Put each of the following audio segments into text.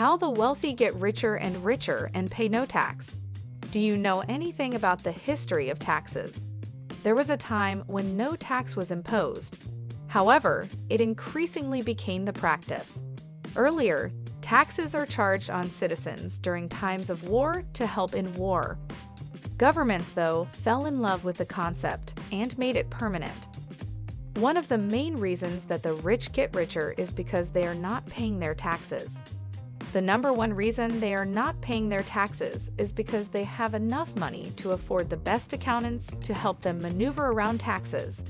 How the wealthy get richer and richer and pay no tax. Do you know anything about the history of taxes? There was a time when no tax was imposed. However, it increasingly became the practice. Earlier, taxes are charged on citizens during times of war to help in war. Governments, though, fell in love with the concept and made it permanent. One of the main reasons that the rich get richer is because they are not paying their taxes. The number one reason they are not paying their taxes is because they have enough money to afford the best accountants to help them maneuver around taxes.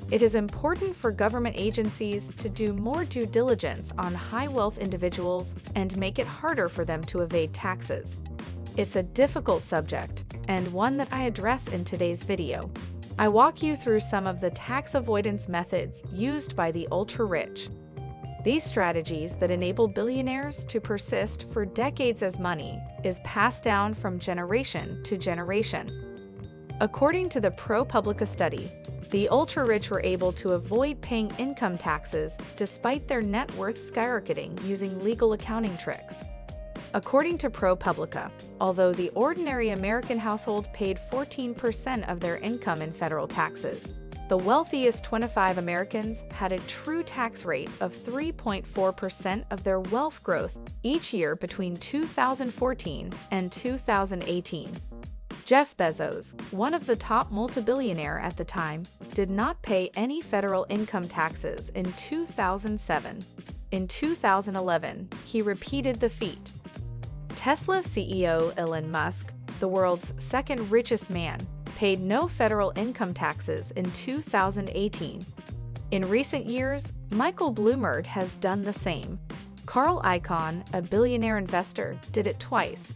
It is important for government agencies to do more due diligence on high-wealth individuals and make it harder for them to evade taxes. It's a difficult subject, and one that I address in today's video. I walk you through some of the tax avoidance methods used by the ultra-rich. These strategies that enable billionaires to persist for decades as money is passed down from generation to generation. According to the ProPublica study, the ultra-rich were able to avoid paying income taxes despite their net worth skyrocketing using legal accounting tricks. According to ProPublica, although the ordinary American household paid 14% of their income in federal taxes, the wealthiest 25 Americans had a true tax rate of 3.4% of their wealth growth each year between 2014 and 2018. Jeff Bezos, one of the top multi-billionaire at the time, did not pay any federal income taxes in 2007. In 2011, he repeated the feat. Tesla CEO Elon Musk, the world's second richest man, paid no federal income taxes in 2018. In recent years, Michael Bloomberg has done the same. Carl Icahn, a billionaire investor, did it twice.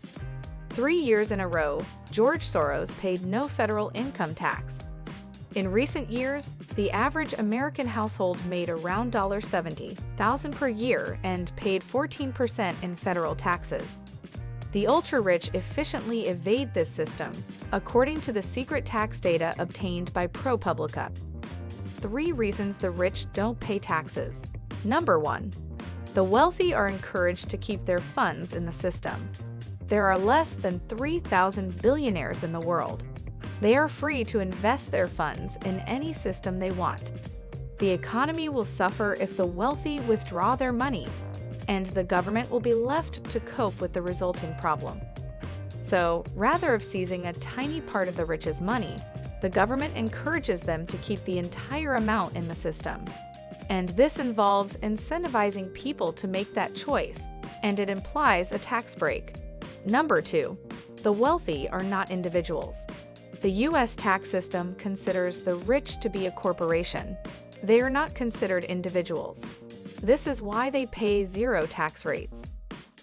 3 years in a row, George Soros paid no federal income tax. In recent years, the average American household made around $70,000 per year and paid 14% in federal taxes. The ultra-rich efficiently evade this system, according to the secret tax data obtained by ProPublica. 3 reasons the rich don't pay taxes. Number 1. The wealthy are encouraged to keep their funds in the system. There are less than 3,000 billionaires in the world. They are free to invest their funds in any system they want. The economy will suffer if the wealthy withdraw their money, and the government will be left to cope with the resulting problem. So, rather of seizing a tiny part of the rich's money, the government encourages them to keep the entire amount in the system. And this involves incentivizing people to make that choice, and it implies a tax break. Number 2. The wealthy are not individuals. The U.S. tax system considers the rich to be a corporation. They are not considered individuals. This is why they pay 0 tax rates.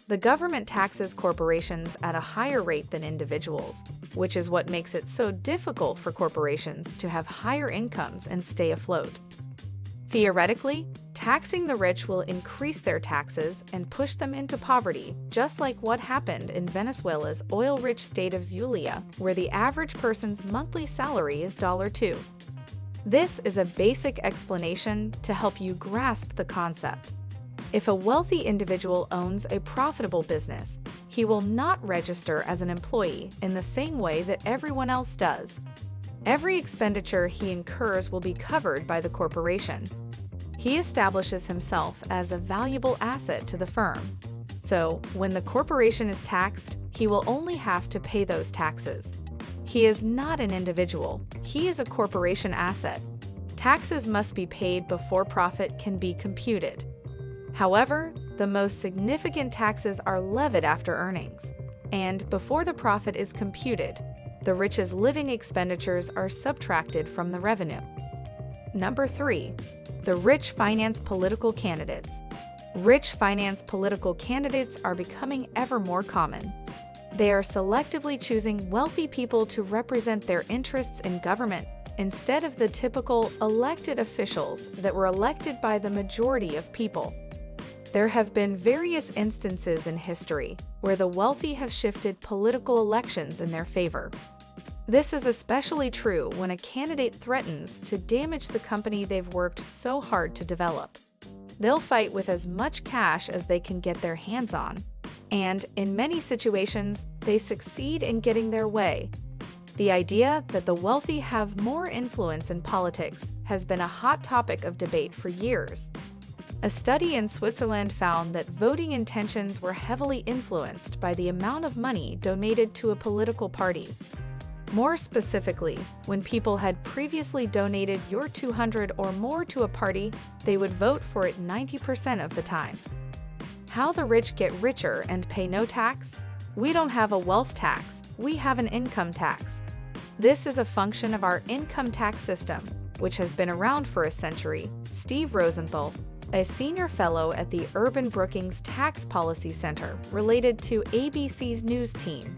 The government taxes corporations at a higher rate than individuals, which is what makes it so difficult for corporations to have higher incomes and stay afloat. Theoretically, taxing the rich will increase their taxes and push them into poverty, just like what happened in Venezuela's oil-rich state of Zulia, where the average person's monthly salary is $2. This is a basic explanation to help you grasp the concept. If a wealthy individual owns a profitable business, he will not register as an employee in the same way that everyone else does. Every expenditure he incurs will be covered by the corporation. He establishes himself as a valuable asset to the firm. So, when the corporation is taxed, he will only have to pay those taxes. He is not an individual. He is a corporation asset. Taxes must be paid before profit can be computed. However, the most significant taxes are levied after earnings. And before the profit is computed, the rich's living expenditures are subtracted from the revenue. Number 3. The rich finance political candidates. Rich finance political candidates are becoming ever more common. They are selectively choosing wealthy people to represent their interests in government instead of the typical elected officials that were elected by the majority of people. There have been various instances in history where the wealthy have shifted political elections in their favor. This is especially true when a candidate threatens to damage the company they've worked so hard to develop. They'll fight with as much cash as they can get their hands on. And in many situations, they succeed in getting their way. The idea that the wealthy have more influence in politics has been a hot topic of debate for years. A study in Switzerland found that voting intentions were heavily influenced by the amount of money donated to a political party. More specifically, when people had previously donated your $200 or more to a party, they would vote for it 90% of the time. How the rich get richer and pay no tax? We don't have a wealth tax, we have an income tax. This is a function of our income tax system, which has been around for a century. Steve Rosenthal, a senior fellow at the Urban Brookings Tax Policy Center, related to ABC's news team.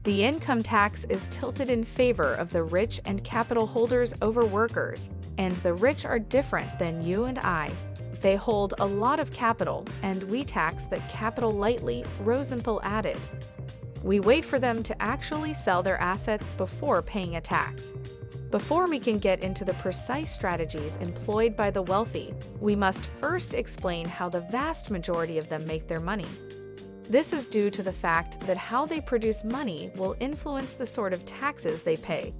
The income tax is tilted in favor of the rich and capital holders over workers, and the rich are different than you and I. They hold a lot of capital, and we tax that capital lightly, Rosenthal added. We wait for them to actually sell their assets before paying a tax. Before we can get into the precise strategies employed by the wealthy, we must first explain how the vast majority of them make their money. This is due to the fact that how they produce money will influence the sort of taxes they pay.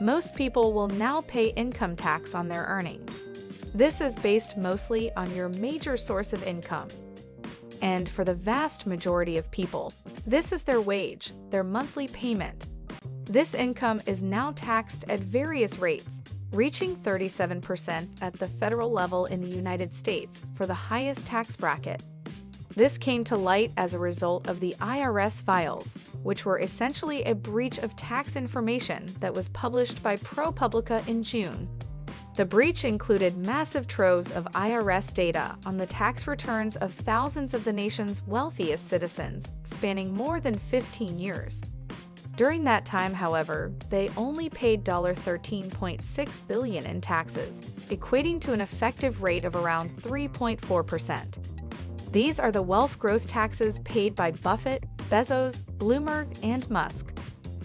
Most people will now pay income tax on their earnings. This is based mostly on your major source of income. And for the vast majority of people, this is their wage, their monthly payment. This income is now taxed at various rates, reaching 37% at the federal level in the United States for the highest tax bracket. This came to light as a result of the IRS files, which were essentially a breach of tax information that was published by ProPublica in June. The breach included massive troves of IRS data on the tax returns of thousands of the nation's wealthiest citizens, spanning more than 15 years. During that time, however, they only paid $13.6 billion in taxes, equating to an effective rate of around 3.4%. These are the wealth growth taxes paid by Buffett, Bezos, Bloomberg, and Musk.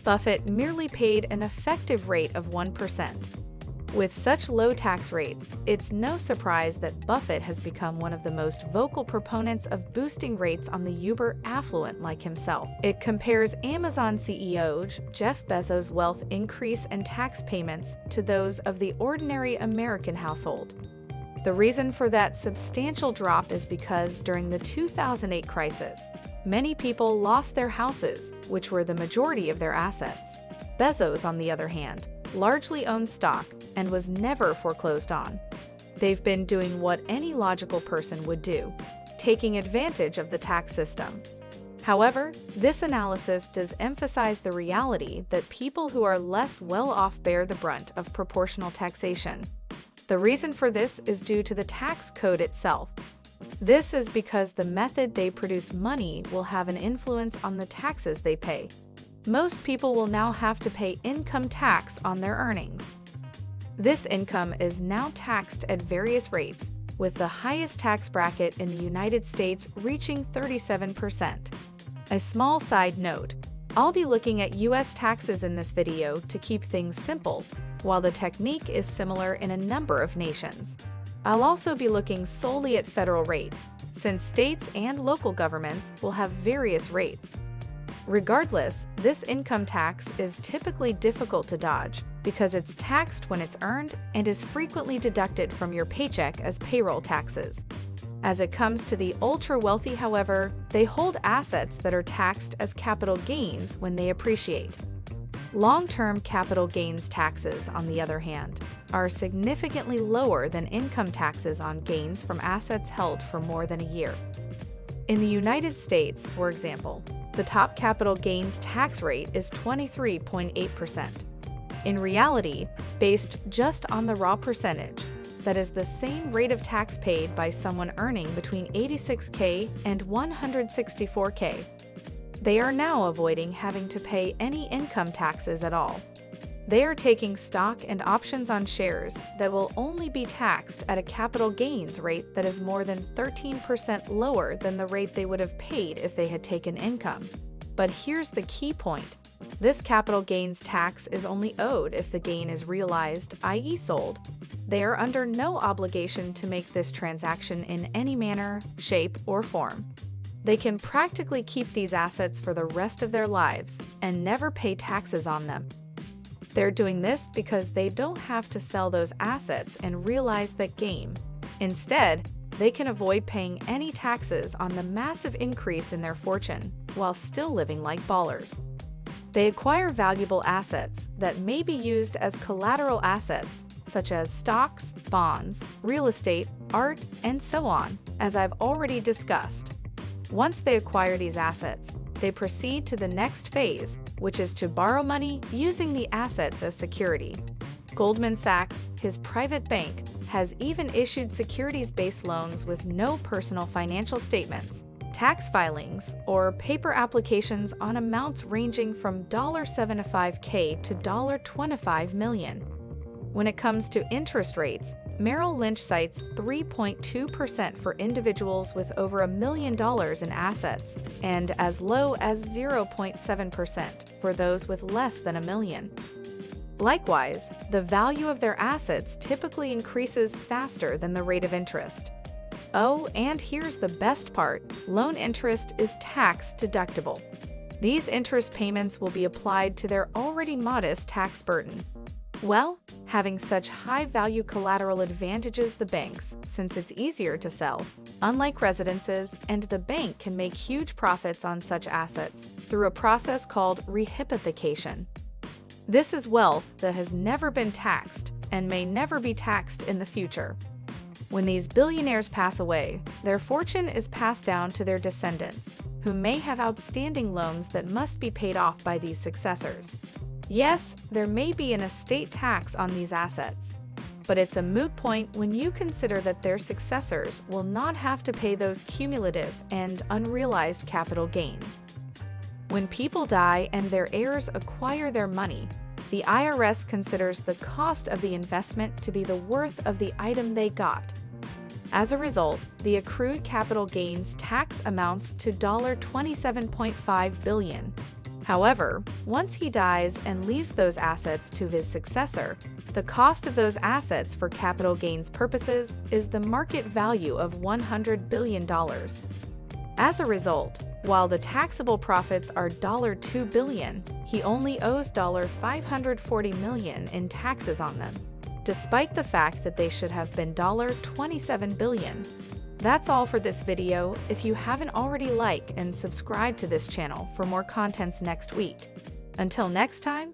Buffett merely paid an effective rate of 1%. With such low tax rates, it's no surprise that Buffett has become one of the most vocal proponents of boosting rates on the uber affluent like himself. It compares Amazon CEO Jeff Bezos' wealth increase and tax payments to those of the ordinary American household. The reason for that substantial drop is because during the 2008 crisis, many people lost their houses, which were the majority of their assets. Bezos, on the other hand, largely owned stock and was never foreclosed on. They've been doing what any logical person would do, taking advantage of the tax system. However, this analysis does emphasize the reality that people who are less well-off bear the brunt of proportional taxation. The reason for this is due to the tax code itself. This is because the method they produce money will have an influence on the taxes they pay. Most people will now have to pay income tax on their earnings. This income is now taxed at various rates, with the highest tax bracket in the United States reaching 37%. A small side note, I'll be looking at US taxes in this video to keep things simple, while the technique is similar in a number of nations. I'll also be looking solely at federal rates, since states and local governments will have various rates. Regardless, this income tax is typically difficult to dodge because it's taxed when it's earned and is frequently deducted from your paycheck as payroll taxes. As it comes to the ultra-wealthy, however, they hold assets that are taxed as capital gains when they appreciate. Long-term capital gains taxes, on the other hand, are significantly lower than income taxes on gains from assets held for more than a year. In the United States, for example, the top capital gains tax rate is 23.8%. In reality, based just on the raw percentage, that is the same rate of tax paid by someone earning between $86K and $164K. They are now avoiding having to pay any income taxes at all. They are taking stock and options on shares that will only be taxed at a capital gains rate that is more than 13% lower than the rate they would have paid if they had taken income. But here's the key point. This capital gains tax is only owed if the gain is realized, i.e. sold. They are under no obligation to make this transaction in any manner, shape, or form. They can practically keep these assets for the rest of their lives and never pay taxes on them. They're doing this because they don't have to sell those assets and realize that gain. Instead, they can avoid paying any taxes on the massive increase in their fortune while still living like ballers. They acquire valuable assets that may be used as collateral assets, such as stocks, bonds, real estate, art, and so on, as I've already discussed. Once they acquire these assets, they proceed to the next phase, which is to borrow money using the assets as security. Goldman Sachs, his private bank, has even issued securities-based loans with no personal financial statements, tax filings, or paper applications on amounts ranging from $75K to $25 million. When it comes to interest rates, Merrill Lynch cites 3.2% for individuals with over $1 million in assets and as low as 0.7% for those with less than $1 million. Likewise, the value of their assets typically increases faster than the rate of interest. Oh, and here's the best part: loan interest is tax deductible. These interest payments will be applied to their already modest tax burden. Well, having such high-value collateral advantages the banks, since it's easier to sell, unlike residences, and the bank can make huge profits on such assets through a process called rehypothecation. This is wealth that has never been taxed and may never be taxed in the future. When these billionaires pass away, their fortune is passed down to their descendants, who may have outstanding loans that must be paid off by these successors. Yes, there may be an estate tax on these assets, but it's a moot point when you consider that their successors will not have to pay those cumulative and unrealized capital gains. When people die and their heirs acquire their money, the IRS considers the cost of the investment to be the worth of the item they got. As a result, the accrued capital gains tax amounts to $27.5 billion. However, once he dies and leaves those assets to his successor, the cost of those assets for capital gains purposes is the market value of $100 billion. As a result, while the taxable profits are $2 billion, he only owes $540 million in taxes on them, despite the fact that they should have been $27 billion. That's all for this video. If you haven't already, like and subscribe to this channel for more contents next week. Until next time,